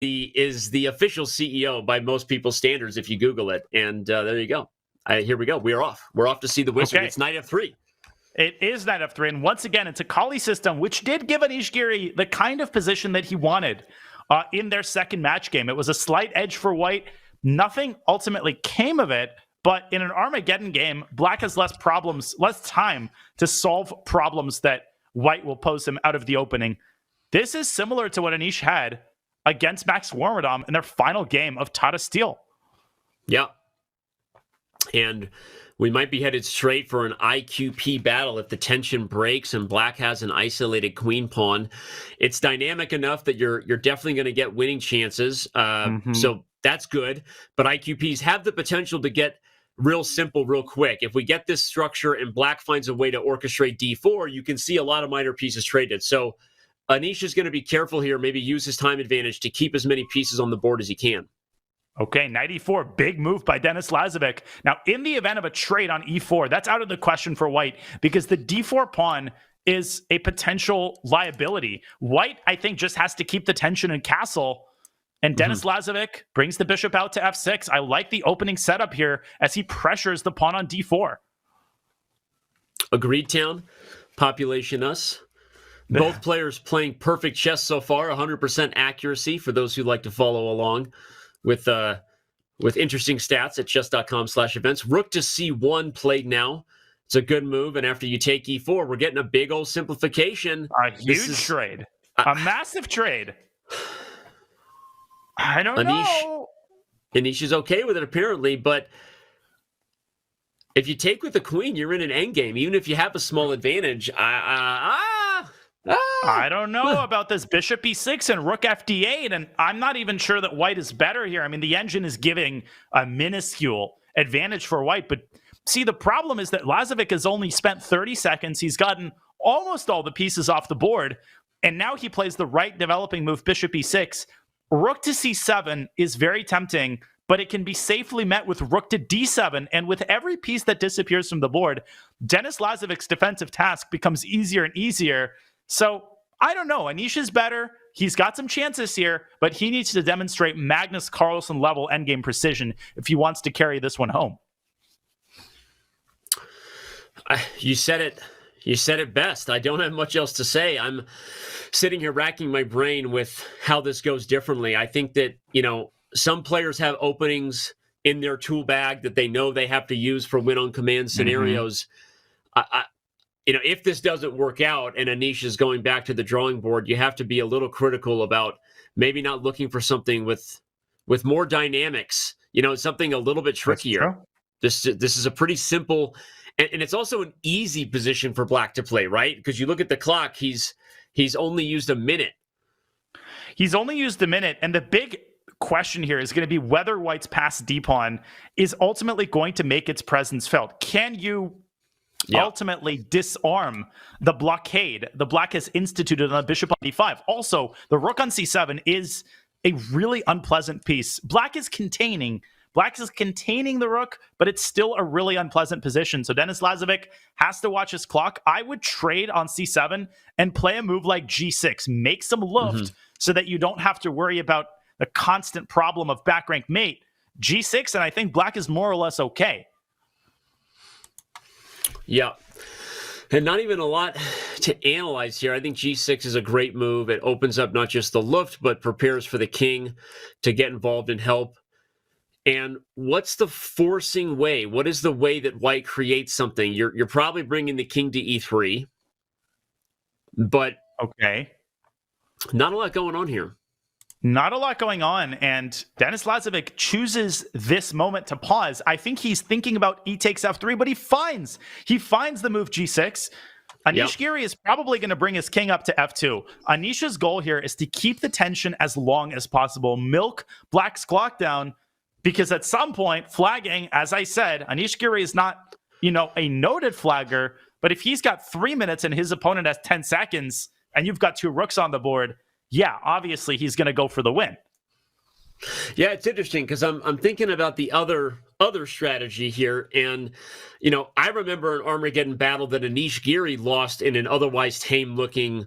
is the official CEO by most people's standards if you Google it. And there you go. Here we go. We're off. We're off to see the wizard. Okay. It's knight f3. It is knight f3. And once again, it's a Kali system, which did give Anish Giri the kind of position that he wanted in their second match game. It was a slight edge for white. Nothing ultimately came of it. But in an Armageddon game, black has less time to solve problems that white will pose him out of the opening. This is similar to what Anish had against Max Warmerdam in their final game of Tata Steel. Yeah. And we might be headed straight for an IQP battle if the tension breaks and black has an isolated queen pawn. It's dynamic enough that you're definitely going to get winning chances. So that's good. But IQPs have the potential to get real simple, real quick. If we get this structure and black finds a way to orchestrate d4, you can see a lot of minor pieces traded. So Anish is going to be careful here, maybe use his time advantage to keep as many pieces on the board as he can. Okay, knight e4, big move by Denis Lazavik. Now, in the event of a trade on e4, that's out of the question for white because the d4 pawn is a potential liability. White, I think, just has to keep the tension in castle. And Denis Lazavik brings the bishop out to f6. I like the opening setup here as he pressures the pawn on d4. Agreed, Town. Population us. Both players playing perfect chess so far. 100% accuracy for those who like to follow along with interesting stats at chess.com/events. Rook to c1 played now. It's a good move. And after you take e4, we're getting a big old simplification. A huge trade. A massive trade. I don't know. Anish is okay with it, apparently, but if you take with the queen, you're in an endgame. Even if you have a small advantage, I don't know about this bishop e6 and rook fd8, and I'm not even sure that white is better here. I mean, the engine is giving a minuscule advantage for white, but see, the problem is that Lazavik has only spent 30 seconds. He's gotten almost all the pieces off the board, and now he plays the right developing move, bishop e6. Rook to c7 is very tempting, but it can be safely met with rook to d7. And with every piece that disappears from the board, Denis Lazavik's defensive task becomes easier and easier. So I don't know. Anish is better. He's got some chances here, but he needs to demonstrate Magnus Carlsen level endgame precision if he wants to carry this one home. You said it. You said it best. I don't have much else to say. I'm sitting here racking my brain with how this goes differently. I think that, some players have openings in their tool bag that they know they have to use for win on command scenarios. If this doesn't work out and Anish is going back to the drawing board, you have to be a little critical about maybe not looking for something with more dynamics, something a little bit trickier. This is a pretty simple, and it's also an easy position for black to play, right? Because you look at the clock, he's only used a minute. He's only used a minute, and the big question here is going to be whether white's pass d-pawn is ultimately going to make its presence felt. Can you ultimately disarm the blockade the black has instituted on the bishop on d5? Also, the rook on c7 is a really unpleasant piece. Black is containing the rook, but it's still a really unpleasant position. So Denis Lazavik has to watch his clock. I would trade on c7 and play a move like g6. Make some luft so that you don't have to worry about the constant problem of back rank mate. g6, and I think black is more or less okay. Yeah. And not even a lot to analyze here. I think g6 is a great move. It opens up not just the luft, but prepares for the king to get involved and help. And what's the forcing way? What is the way that white creates something? You're probably bringing the king to e3. But okay, not a lot going on here. Not a lot going on, and Denis Lazavik chooses this moment to pause. I think he's thinking about e takes f3, but he finds the move g6. Anish Giri is probably going to bring his king up to f2. Anish's goal here is to keep the tension as long as possible, milk black's clock down, because at some point, flagging, as I said, Anish Giri is not, a noted flagger, but if he's got 3 minutes and his opponent has 10 seconds, and you've got two rooks on the board, obviously he's going to go for the win. Yeah, it's interesting because I'm thinking about the other strategy here, and I remember an Armageddon battle that Anish Giri lost in an otherwise tame looking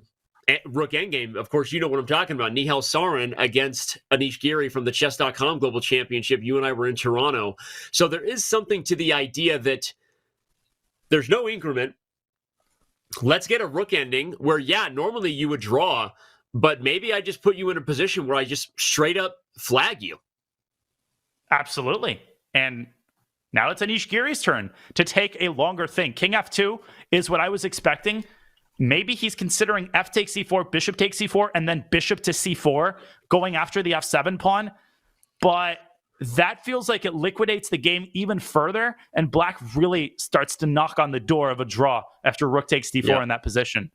rook endgame. Of course, you know what I'm talking about. Nihal Sarin against Anish Giri from the Chess.com Global Championship. You and I were in Toronto. So there is something to the idea that there's no increment. Let's get a rook ending where, yeah, normally you would draw, but maybe I just put you in a position where I just straight up flag you. Absolutely. And now it's Anish Giri's turn to take a longer thing. King f2 is what I was expecting. Maybe he's considering f takes c4, bishop takes c4, and then bishop to c4, going after the f7 pawn. But that feels like it liquidates the game even further, and black really starts to knock on the door of a draw after rook takes d4 in that position.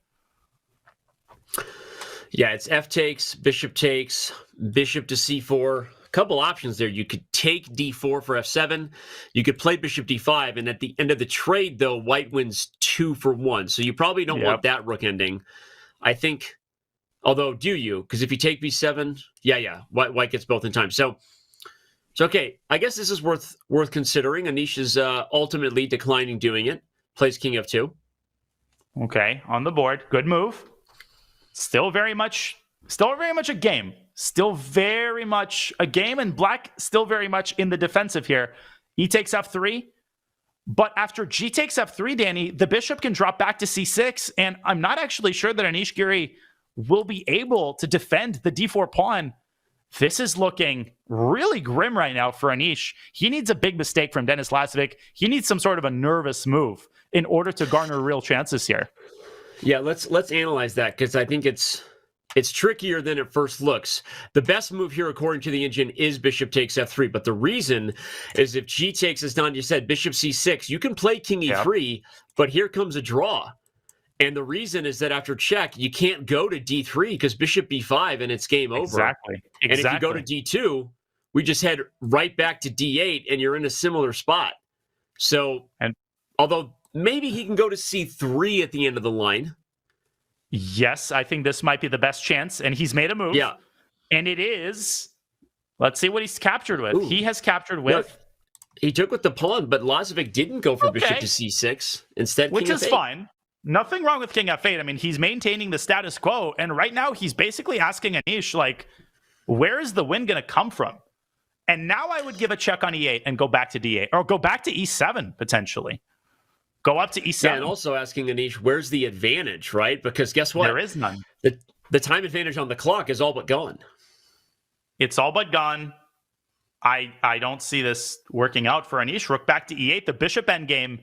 Yeah, it's f takes, bishop to c4. A couple options there. You could take d4 for f7. You could play bishop d5, and at the end of the trade, though, white wins 2 for 1. So you probably don't want that rook ending. I think, although, do you? Because if you take b7, white gets both in time. So okay, I guess this is worth considering. Anish is ultimately declining doing it. Plays king f2. Okay, on the board. Good move. Still very much a game. Still very much a game, and black still very much in the defensive here. E takes f3, but after g takes f3, Danny, the bishop can drop back to c6, and I'm not actually sure that Anish Giri will be able to defend the d4 pawn. This is looking really grim right now for Anish. He needs a big mistake from Denis Lazavik. He needs some sort of a nervous move in order to garner real chances here. Yeah, let's analyze that, because I think it's trickier than it first looks. The best move here, according to the engine, is bishop takes f3. But the reason is if g takes, as Don just said, bishop c6, you can play king e3, but here comes a draw. And the reason is that after check, you can't go to d3 because bishop b5 and it's game over. Exactly. And if you go to d2, we just head right back to d8 and you're in a similar spot. So, although maybe he can go to c3 at the end of the line. Yes, I think this might be the best chance, and he's made a move. Yeah. And it is, let's see what he's captured with. He has captured with... Look, he took with the pawn, but Lazavik didn't go for bishop to c6. Instead, which king is f8. Fine. Nothing wrong with king f8. I mean, he's maintaining the status quo, and right now he's basically asking Anish, like, where is the win going to come from? And now I would give a check on e8 and go back to d8, or go back to e7, potentially. Go up to e7. Yeah, and also asking Anish, where's the advantage, right? Because guess what? There is none. The time advantage on the clock is all but gone. It's all but gone. I don't see this working out for Anish. Rook back to e8. The bishop endgame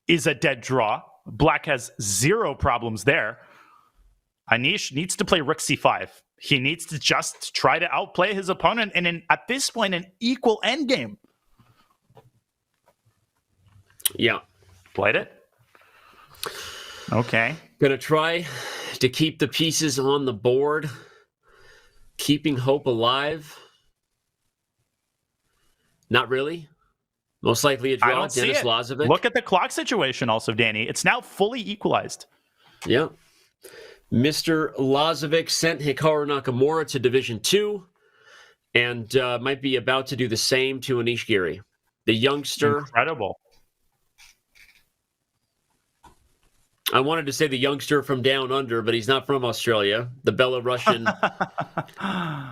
is a dead draw. Black has 0 problems there. Anish needs to play rook c5. He needs to just try to outplay his opponent, and at this point, an equal endgame. Yeah. Played it. Okay. Gonna try to keep the pieces on the board, keeping hope alive. Not really. Most likely a draw. I don't see Denis it. Lazavik. Look at the clock situation also, Danny. It's now fully equalized. Yeah. Mr. Lazavik sent Hikaru Nakamura to Division 2 and might be about to do the same to Anish Giri. The youngster. Incredible. I wanted to say the youngster from down under, but he's not from Australia. The Belarusian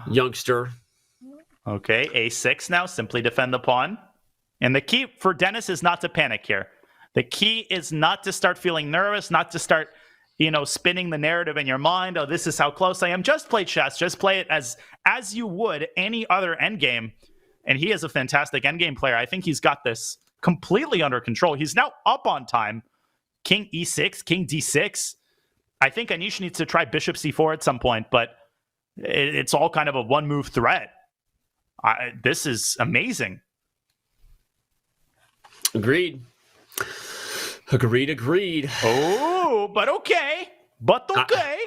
youngster. Okay, a6 now. Simply defend the pawn. And the key for Denis is not to panic here. The key is not to start feeling nervous, not to start, spinning the narrative in your mind. Oh, this is how close I am. Just play chess. Just play it as you would any other endgame. And he is a fantastic endgame player. I think he's got this completely under control. He's now up on time. King e6, king d6. I think Anish needs to try bishop c4 at some point, but it's all kind of a one-move threat. This is amazing. Agreed. Oh, but okay. But okay.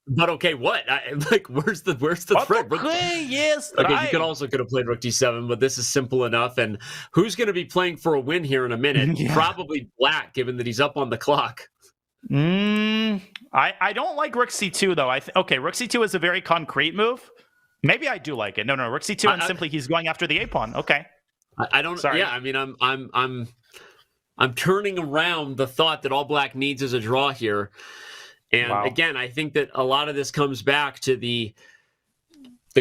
But okay, what? Where's the threat? Okay, yes. Okay, right. you could have played rook d7, but this is simple enough. And who's going to be playing for a win here in a minute? Yeah. Probably black, given that he's up on the clock. I don't like rook c2 though. Okay, rook c2 is a very concrete move. Maybe I do like it. No, rook c2 and simply he's going after the a pawn. Okay. I don't. Sorry. Yeah, I mean, I'm turning around the thought that all black needs is a draw here. And again, I think that a lot of this comes back to the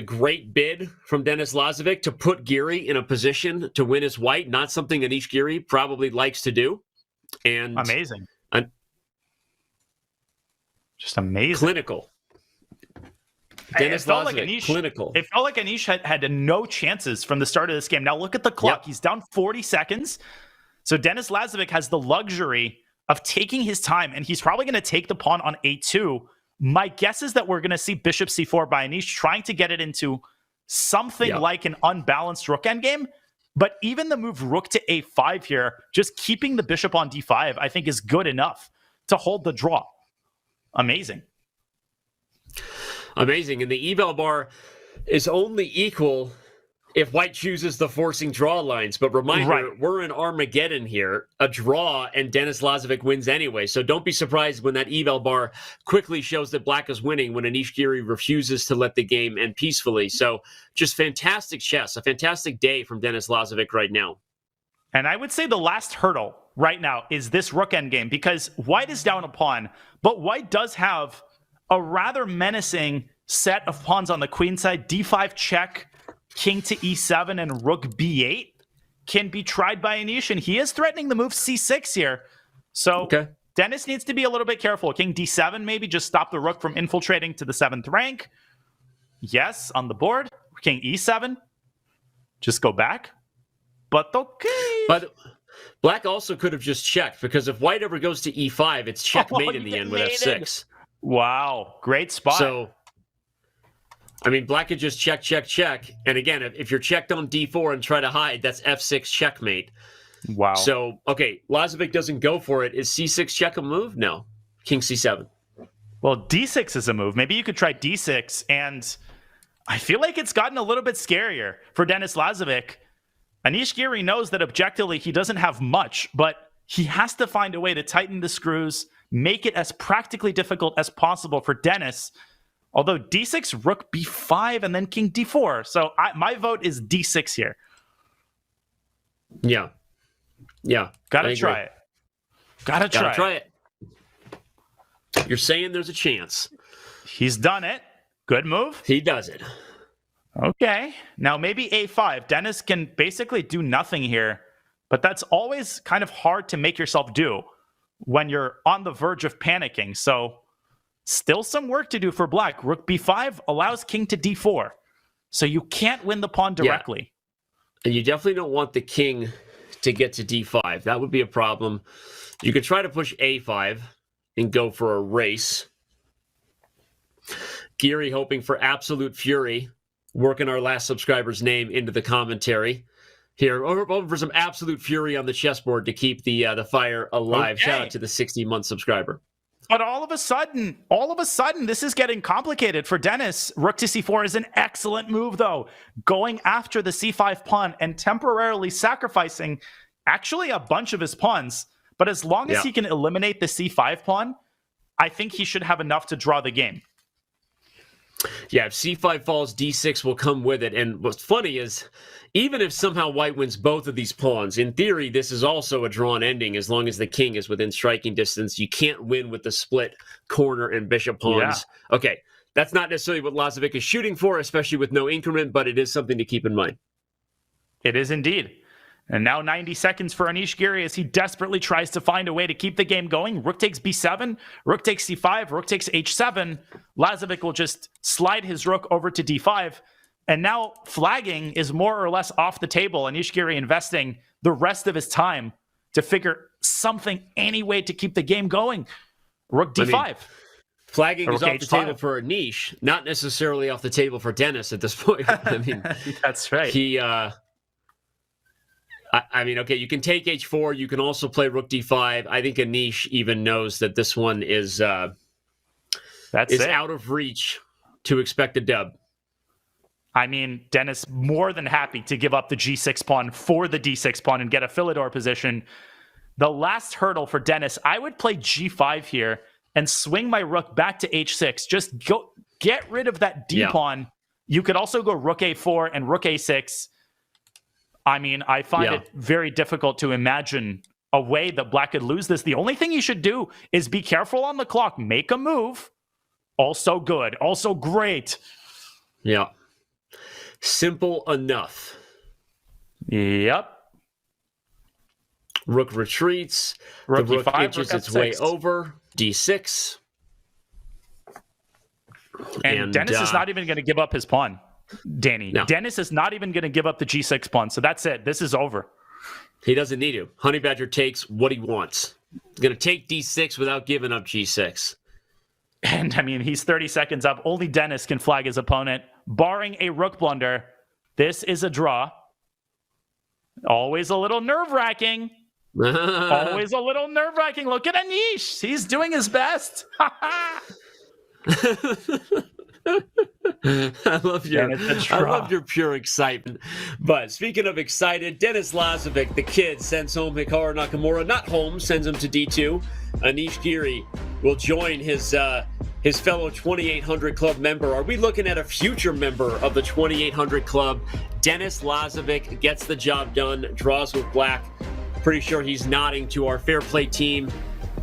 great bid from Denis Lazavik to put Giri in a position to win as white, not something Anish Giri probably likes to do. And amazing. Just amazing. Clinical. Denis Lazavik, clinical. It felt like Anish had no chances from the start of this game. Now look at the clock. Yep. He's down 40 seconds. So Denis Lazavik has the luxury of taking his time, and he's probably going to take the pawn on a2. My guess is that we're going to see bishop c4 by Anish, trying to get it into something like an unbalanced rook endgame. But even the move rook to a5 here, just keeping the bishop on d5, I think is good enough to hold the draw. Amazing. Amazing. And the eval bar is only equal if white chooses the forcing draw lines. But reminder, we're in Armageddon here. A draw, and Denis Lazavik wins anyway. So don't be surprised when that eval bar quickly shows that black is winning when Anish Giri refuses to let the game end peacefully. So just fantastic chess. A fantastic day from Denis Lazavik right now. And I would say the last hurdle right now is this rook endgame, because white is down a pawn, but white does have a rather menacing set of pawns on the queen side. d5 check, king to e7, and rook b8 can be tried by Anish, and he is threatening the move c6 here. So Denis needs to be a little bit careful. King d7 maybe, just stop the rook from infiltrating to the 7th rank. Yes, on the board. King e7, just go back. But okay. But black also could have just checked, because if white ever goes to e5, it's checkmate in the end with f6. Wow, great spot. So, I mean, black could just check. And again, if you're checked on d4 and try to hide, that's f6 checkmate. Wow. So, okay, Lazavik doesn't go for it. Is c6 check a move? No. King c7. Well, d6 is a move. Maybe you could try d6, and I feel like it's gotten a little bit scarier for Denis Lazavik. Anish Giri knows that objectively he doesn't have much, but he has to find a way to tighten the screws, make it as practically difficult as possible for Denis. Although d6, rook b5, and then king d4. So my vote is d6 here. Yeah. Gotta try it. Gotta try it. You're saying there's a chance. He's done it. Good move. He does it. Okay. Now maybe a5. Denis can basically do nothing here, but that's always kind of hard to make yourself do when you're on the verge of panicking. So still some work to do for black. Rook b5 allows king to d4. So you can't win the pawn directly. And you definitely don't want the king to get to d5. That would be a problem. You could try to push a5 and go for a race. Giri hoping for absolute fury. Working our last subscriber's name into the commentary here. Over for some absolute fury on the chessboard to keep the fire alive. Okay. Shout out to the 60-month subscriber. But all of a sudden, this is getting complicated for Denis. Rook to c4 is an excellent move, though. Going after the c5 pawn and temporarily sacrificing actually a bunch of his pawns. But as long as he can eliminate the c5 pawn, I think he should have enough to draw the game. Yeah, if c5 falls, d6 will come with it. And what's funny is, even if somehow white wins both of these pawns, in theory, this is also a drawn ending as long as the king is within striking distance. You can't win with the split corner and bishop pawns. Yeah. Okay, that's not necessarily what Lazavik is shooting for, especially with no increment, but it is something to keep in mind. It is indeed. And now 90 seconds for Anish Giri as he desperately tries to find a way to keep the game going. Rook takes b7, rook takes c5, rook takes h7. Lazavik will just slide his rook over to d5. And now flagging is more or less off the table. Anish Giri investing the rest of his time to figure something, any way to keep the game going. Rook d5. I mean, flagging is off the table for Anish, not necessarily off the table for Denis at this point. I mean, that's right. I mean, okay, you can take h4. You can also play rook d5. I think Anish even knows that this one is out of reach to expect a dub. I mean, Denis more than happy to give up the g6 pawn for the d6 pawn and get a Philidor position. The last hurdle for Denis, I would play g5 here and swing my rook back to h6. Just get rid of that d pawn. You could also go rook a4 and rook a6. I mean, I find it very difficult to imagine a way that Black could lose this. The only thing he should do is be careful on the clock, make a move. Also good, also great. Yeah. Simple enough. Yep. Rook retreats. Rook the rook E5, inches rook its way F6. over. D6. And Denis is not even going to give up his pawn, Danny. No. Denis is not even going to give up the G6 pawn. So that's it. This is over. He doesn't need to. Honey Badger takes what he wants. He's going to take D6 without giving up G6. And I mean, he's 30 seconds up. Only Denis can flag his opponent. Barring a rook blunder, this is a draw. Always a little nerve-wracking. Always a little nerve-wracking. Look at Anish. He's doing his best. I love your pure excitement. But speaking of excited, Denis Lazavik, the kid, sends home Hikaru Nakamura. Not home, sends him to D2. Anish Giri will join his fellow 2800 Club member. Are we looking at a future member of the 2800 Club? Denis Lazavik gets the job done, draws with Black. Pretty sure he's nodding to our fair play team.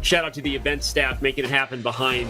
Shout out to the event staff making it happen behind